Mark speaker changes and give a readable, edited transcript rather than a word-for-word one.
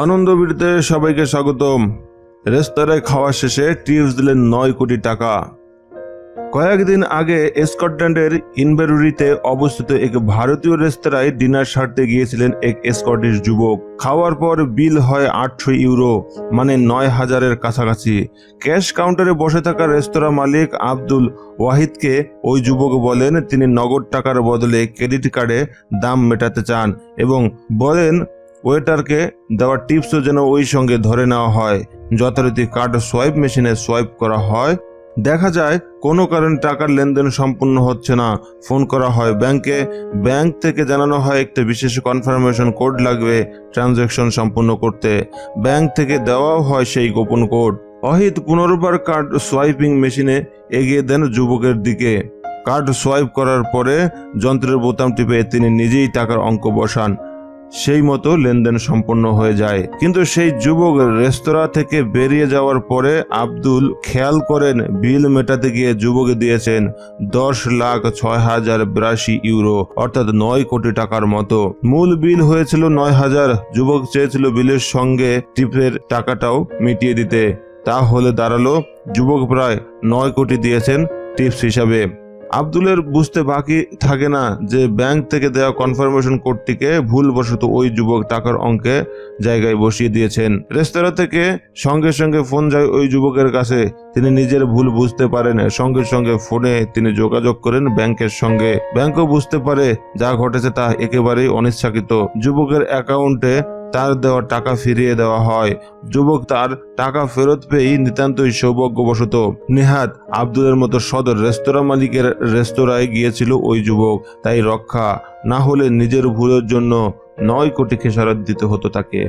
Speaker 1: আনন্দ বিড়িতে সবাইকে স্বাগতম। রেস্তোরাঁয় খাওয়া শেষে টিপস দিলেন 9 কোটি টাকা। কয়েকদিন আগে স্কটল্যান্ডের ইনবেরুরিতে অবস্থিত এক ভারতীয় রেস্তোরাঁয় ডিনার সারতে গিয়েছিলেন এক স্কটিশ যুবক। খাওয়ার পর বিল হয় 800 ইউরো, মানে 9,000-এর কাছাকাছি। ক্যাশ কাউন্টারে বসে থাকা রেস্তোরাঁ মালিক আব্দুল ওয়াহিদকে ওই যুবক বলেন তিনি নগদ টাকার বদলে ক্রেডিট কার্ডে দাম মেটাতে চান এবং বলেন ওয়েটারকে দেওয়া টিপসও যেন ওই সঙ্গে ধরে নেওয়া হয়। যথারীতি কার্ড সোয়াইপ মেশিনে সোয়াইপ করা হয়। দেখা যায় কোনো কারণে টাকার লেনদেন সম্পূর্ণ হচ্ছে না। ফোন করা হয় ব্যাংকে। ব্যাংক থেকে জানানো হয় একটা বিশেষ কনফার্মেশন কোড লাগবে ট্রানজ্যাকশন সম্পূর্ণ করতে। ব্যাংক থেকে দেওয়াও হয় সেই গোপন কোড। ওয়াহিদ পুনর্বার কার্ড সোয়াইপিং মেশিনে এগিয়ে দেন যুবকের দিকে। কার্ড সোয়াইপ করার পরে যন্ত্রের বোতাম টিপে তিনি নিজেই টাকার অঙ্ক বসান। সেই মতো লেনদেন সম্পন্ন হয়ে যায়। কিন্তু সেই যুবক রেস্তোরাঁ থেকে বেরিয়ে যাওয়ার পরে আব্দুল খেয়াল করেন বিল মেটাতে গিয়ে যুবকে দিয়েছেন 10,06,082 ইউরো, অর্থাৎ 9 কোটি টাকার মতো। মূল বিল হয়েছিল 9,000। যুবক চেয়েছিল বিলের সঙ্গে টিপের টাকাটাও মিটিয়ে দিতে। তাহলে দাঁড়ালো যুবক প্রায় 9 কোটি দিয়েছেন টিপস হিসাবে। আব্দুলের বুঝতে বাকি থাকে না যে ব্যাংক থেকে দেওয়া কনফার্মেশন কোডটিকে ভুলবশত ওই যুবক টাকার অঙ্কে জায়গায় বসিয়ে দিয়েছেন। রেস্তোরাঁ থেকে সঙ্গে সঙ্গে ফোন যায় ওই যুবকের কাছে। তিনি নিজের ভুল বুঝতে পারেন। সঙ্গে সঙ্গে ফোনে তিনি যোগাযোগ করেন ব্যাংকের সঙ্গে। ব্যাংকও বুঝতে পারে যা ঘটেছে তা একেবারেই অনিচ্ছাকৃত। যুবকের অ্যাকাউন্টে তার দেওয়া টাকা ফিরিয়ে দেওয়া হয়। যুবক তার টাকা ফেরত পেয়েই নিতান্তই সৌভাগ্যবশত নেহাত আব্দুলের মতো সদর রেস্তোরাঁ মালিকের রেস্তোরাঁয় গিয়েছিল ওই যুবক। তাই রক্ষা না হলে নিজের ভুলের জন্য 9 কোটি খেসারত দিতে হতো তাকে।